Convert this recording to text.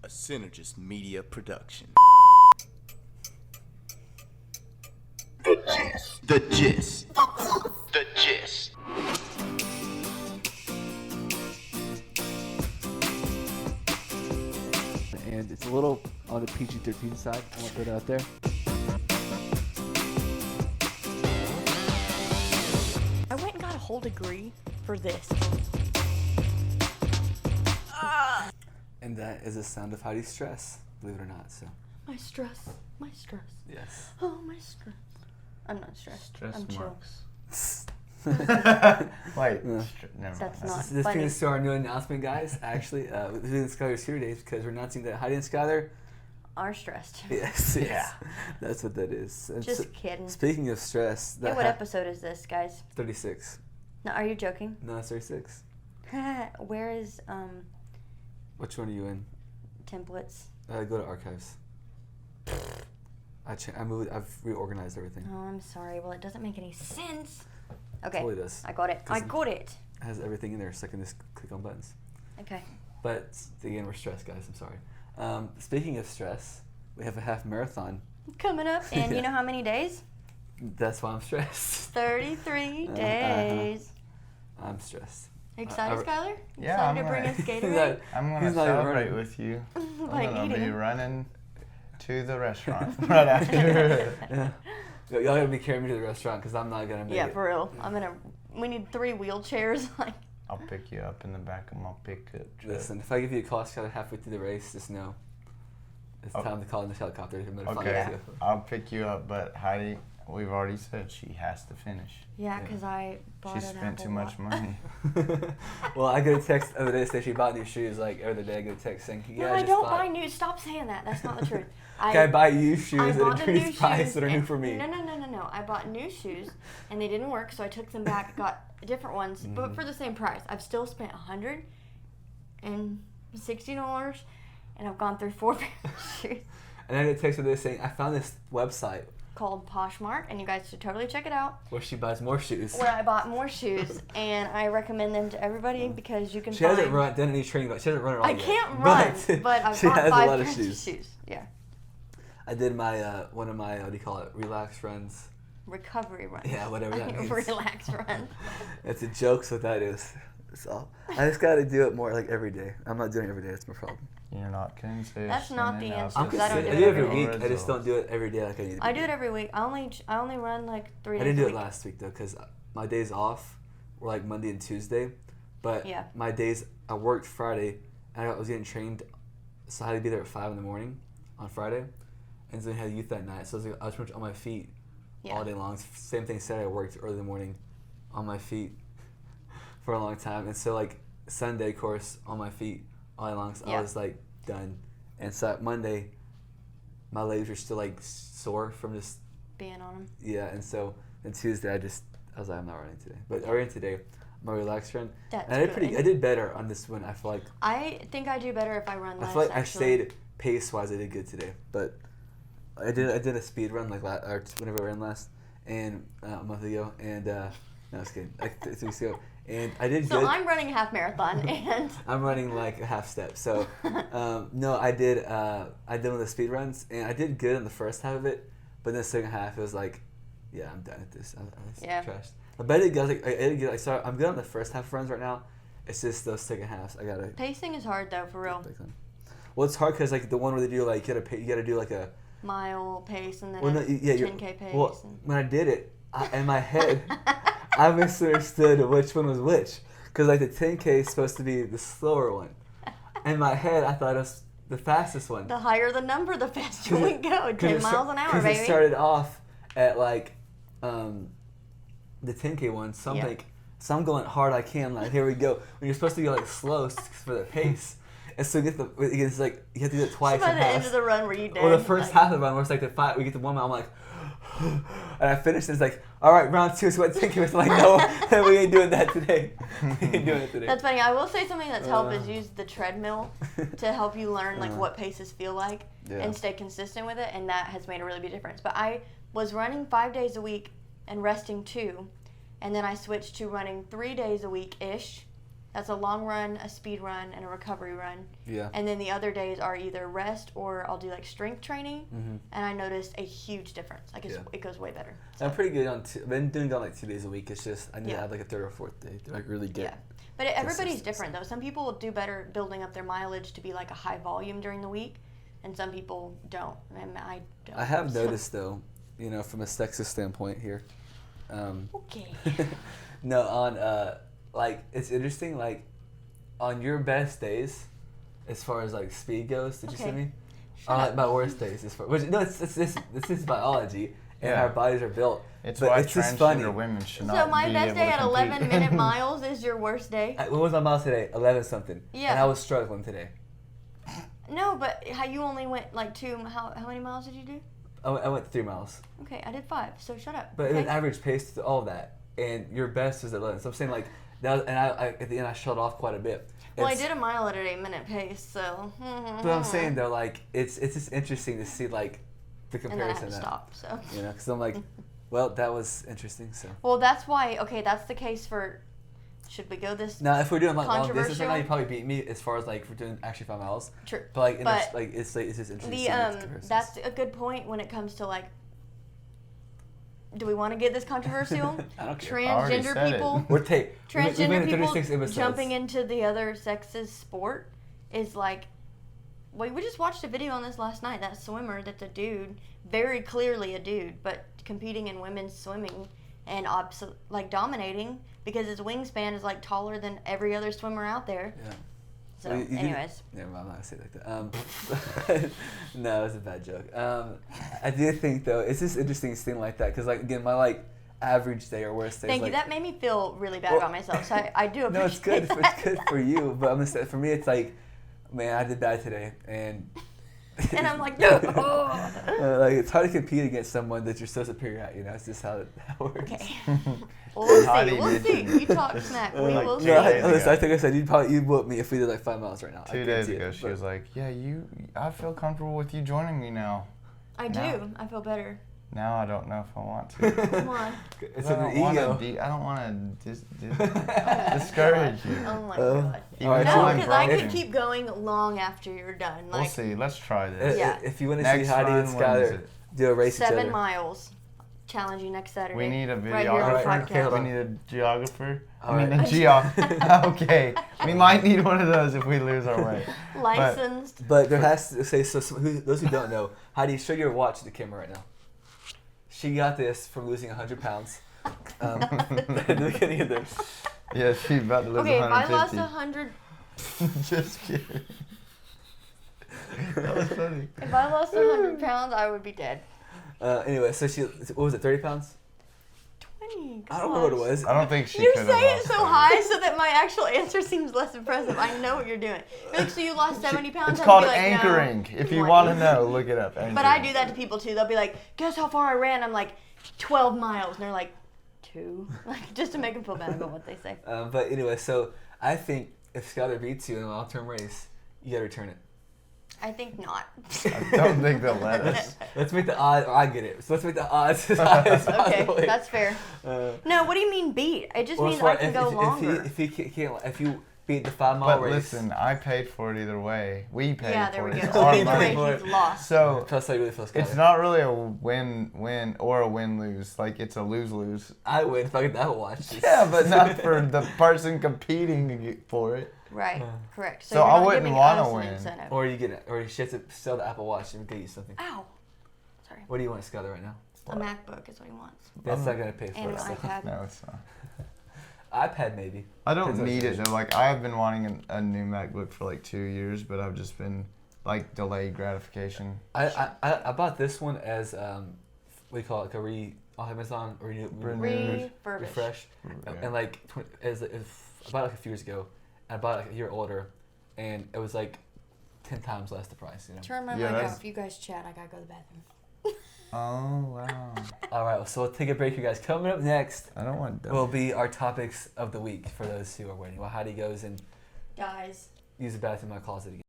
a Synergist media production. The gist. The gist. The gist. And it's a little on the PG-13 side. I want to put it out there. I went and got a whole degree for this. And that is the sound of Heidi's stress, believe it or not. So. My stress. Yes. Oh, my stress. I'm not stressed. I'm chill. Wait, No. never That's mind. not This funny. brings us to our new announcement, guys. Actually, we're doing Skylar's Hero Days because we're announcing that Heidi and Skylar. Are stressed. Yes. Yeah. That's what that is. And Just kidding. Speaking of stress, Hey, what episode is this, guys? 36. No, are you joking? No, it's 36. Where is Which one are you in? templates? Go to archives. I moved. I've reorganized everything. Oh, I'm sorry. Well, it doesn't make any sense. Okay. Totally does. I got it. I got it. It has everything in there, so I can just click on buttons. Okay. But again, we're stressed, guys. I'm sorry. Speaking of stress, we have a half marathon. Coming up, and Yeah. you know how many days? That's why I'm stressed. 33 days. I'm stressed. Are you excited, Skylar? Yeah, Excited to bring us He's Gatorade? I'm going to He's not even celebrate running. with you. By I'm going to be eating. running to the restaurant right after. Yeah. Y'all gotta be carrying me to the restaurant because I'm not gonna make Yeah, it. for real. We need 3 wheelchairs. Like, I'll pick you up in the back of my pickup truck. Listen, if I give you a call, Skylar, halfway through the race, just know it's time to call in the helicopter. Okay, I'll pick you up, but Heidi, we've already said she has to finish. yeah, because I bought She an spent Apple too much Watch. money. Well, I get a text the other day saying she bought new shoes. Like every other day, I get a text saying, "Yeah, No, I just don't bought." buy new. Stop saying that. That's not the truth. Can I buy you shoes I at bought a the new decreased price shoes that are new and- for me? No. I bought new shoes and they didn't work, so I took them back, got different ones, but for the same price. I've still spent $160 and I've gone through 4 pairs of shoes And I get a text with this saying, "I found this website called Poshmark, and you guys should totally check it out. where she buys more shoes." Where I bought more shoes, and I recommend them to everybody because you can She find. hasn't done any training, but she hasn't run it all I yet. can't run, but I've she bought has 5 a lot of pairs shoes. of shoes. Yeah, I did my one of my what do you call it? Relax runs. recovery runs. Yeah, whatever that means. Relax run. It's a joke, so that is. That's all. I just gotta do it more like every day. I'm not doing it every day. That's my problem. You're not consistent. That's not the enough. answer, I'm 'cause I don't consistent. do I it do it every every week. I just don't do it every day like I need to. I do it every week. I only run like 3 days. I didn't do a it week. last week though, because my days off were like Monday and Tuesday, but Yeah. my days I worked Friday, and I was getting trained, so I had to be there at 5 in the morning on Friday, and then I had youth that night, so I was pretty much on my feet Yeah. all day long. Same thing Saturday, I worked early in the morning, on my feet for a long time, and so like Sunday course on my feet all day long. So Yeah. I was like done, and so Monday, my legs were still like sore from just. Being on them. Yeah, and so then Tuesday I was like, I'm not running today. But I ran today, my relaxed run. That's And I good. did better on this one. I feel like I think I do better if I run less. I actually. stayed pace wise. I did good today, but I did a speed run like whenever I ran last and a month ago, and no, I was kidding, like 2 weeks ago, and I did So good. I'm running a half marathon, and I'm running like a half step. So no, I did one of the speed runs, and I did good in the first half of it, but in the second half it was like, yeah, I'm done with this. I'm Yeah. trashed. But I did good. I did good. So I'm good on the first half runs right now. It's just those second halves. I gotta. pacing is hard though, for real. Well, it's hard because like the one where they do like you gotta do like a. Mile pace and then Well, no, a yeah, 10K pace. Well, when I did it, in my head, I misunderstood which one was which. Because like the 10K is supposed to be the slower one. In my head, I thought it was the fastest one. The higher the number, the faster we go. 10 miles an hour, Because baby. it started off at like the 10K one, so I'm Yeah. like, so I'm going hard I can, like here we go. When you're supposed to go like slow for the pace, and so it's like you have to do it twice. So by and the pass. end of the run, were you dead? Well, the first half of the run, where it's like the 5, we get to 1 mile, I'm like, and I finished, and it's like, all right, round 2, so what 10K was like, no, we ain't doing that today. We ain't doing it today. That's funny. I will say something that's helped is use the treadmill to help you learn like what paces feel like Yeah. and stay consistent with it, and that has made a really big difference. But I was running 5 days a week and resting 2, and then I switched to running 3 days a week ish, That's a long run, a speed run, and a recovery run. Yeah. And then the other days are either rest or I'll do like strength training. And I noticed a huge difference. Like it goes way better. So. I'm pretty good on I've been doing it on like 2 days a week. It's just I need to Yeah. have like a third or fourth day to like really get. Yeah. But everybody's consistency. different though. Some people do better building up their mileage to be like a high volume during the week, and some people don't. And I don't. I have noticed though, you know, from a sexist standpoint here. Okay. No, on like it's interesting. Like on your best days, as far as like speed goes, did you see Okay. me? Shut On up. like my worst days, as far this is biology and Yeah. how our bodies are built. It's But why it's just transgender funny. women should not So my be best able day to at compete. 11-minute miles is your worst day? What was my miles today? 11 something. Yeah. And I was struggling today. No, but how you only went like how many miles did you do? I went 3 miles. Okay, I did 5, so shut up. But it was okay? average pace to all of that, and your best was at 11. So I'm saying like that, and I at the end I shut off quite a bit. Well, I It's- did a mile at an 8-minute pace, so. But I'm saying though, like it's just interesting to see like the And then I had comparison. to that, stop, so. You know, because I'm like, well, that was interesting. So Well, that's why, okay, that's the case for. Should we go this? now if we're doing like long distance right now, Controversial? you probably beat me as far as like if we're doing actually 5 miles. True. But like, But like it's just interesting. The to see the comparisons. that's a good point when it comes to like. Do we want to get this controversial? I don't care. I already Transgender said it. people. We're tape. We've Transgender been in people 36 episodes. jumping into the other sex's sport is like. Well, we just watched a video on this last night. That swimmer, that's a dude, very clearly a dude, but competing in women's swimming and like dominating because his wingspan is like taller than every other swimmer out there. Yeah. So, Well, you do- anyways, Never mind, I'm not gonna say it like that. No, it was a bad joke. I do think though, it's just interesting seeing like that because like again, my like average day or worst day. thank is, you. like, That made me feel really bad Well- about myself. So I do appreciate No, it's good. that. It's good for you, but I'm gonna say for me, it's like, man, I did bad today, and And I'm like, no. like it's hard to compete against someone that you're so superior at. You know, it's just how it works. Okay. Well, we'll Heidi see. We'll see. mentioned- You talk smack. We Like will 2 see. No, days listen, ago. I think I said you'd whoop me if we did like 5 miles right now. I 2 days guarantee ago, it, she but- was like, "Yeah, I feel comfortable with you joining me now. I do. No. I feel better. Now I don't know if I want to. Come on. It's I an don't want ego. to. I don't want to discourage you. Oh my Oh. god. Even Alright, though No, I'm because I broken. could keep going long after you're done. We'll Like see. Let's try this. Yeah. If you want to see Next Heidi and run, when is Skylar it? do a race each 7 other. miles. Challenge you next Saturday. We need a Right here on the Alright, videographer. okay, hold podcast. on. We need a geographer. All I mean, right. a okay. We might need one of those if we lose our way. Licensed. But there has to say so. Those who don't know, Heidi, show your watch to the camera right now. She got this from losing 100 pounds. Look at this. Yeah, she's about to lose Okay, if I lost 150. 100, Just kidding. That was funny. if I lost 100 pounds, I would be dead. Anyway, so what was it, 30 pounds? 20. I don't remember what it was. I don't think she You could have say it lost so that. high so that my actual answer seems less impressive. I know what you're doing. You're like, so you lost 70 pounds? It's I'd called be like, no, anchoring. If you 20. want to know, look it up. But I do that to people too. They'll be like, guess how far I ran? I'm like, 12 miles. And they're like, 2. Like, just to make them feel bad about what they say. But anyway, so I think if Skylar beats you in a long-term race, you gotta return it. I think not. I don't think they'll let us. Let's make the odds. I get it. So let's make the odds as high as Okay, possible. that's fair. No, what do you mean beat? It just Well, means that's I can why go longer. if you beat the 5 mile But race, listen, I paid for it either way. We paid Yeah, there for we it. go. It's So our either way, money. he's lost. So plus I really feel Skylar. it's not really a win-win or a win-lose. Like it's a lose-lose. I win if I get that watch. Yeah, but not for the person competing for it. Right, correct. So you're I not wouldn't giving wanna us an win. incentive. Or you get it, or she has to sell the Apple Watch and get you something. Ow. Sorry. What do you want, Skylar, right now? A MacBook is what he wants. That's not gonna pay for And it. an so. iPad. No, it's not. iPad maybe. I don't Depends on need the it though. Like I have been wanting a new MacBook for like 2 years, but I've just been like delayed gratification. I bought this one as what do you call it, like on Amazon refresh, Yeah. and like I bought it like a few years ago, and I bought it like a year older, and it was like 10 times less the price. You know. Turn my Yeah, mic that's- off. You guys chat. I gotta go to the bathroom. Oh wow! All right, so we'll take a break, you guys. Coming up next I don't want. will be our topics of the week for those who are waiting. While Heidi goes and Guys. use the bathroom in my closet again.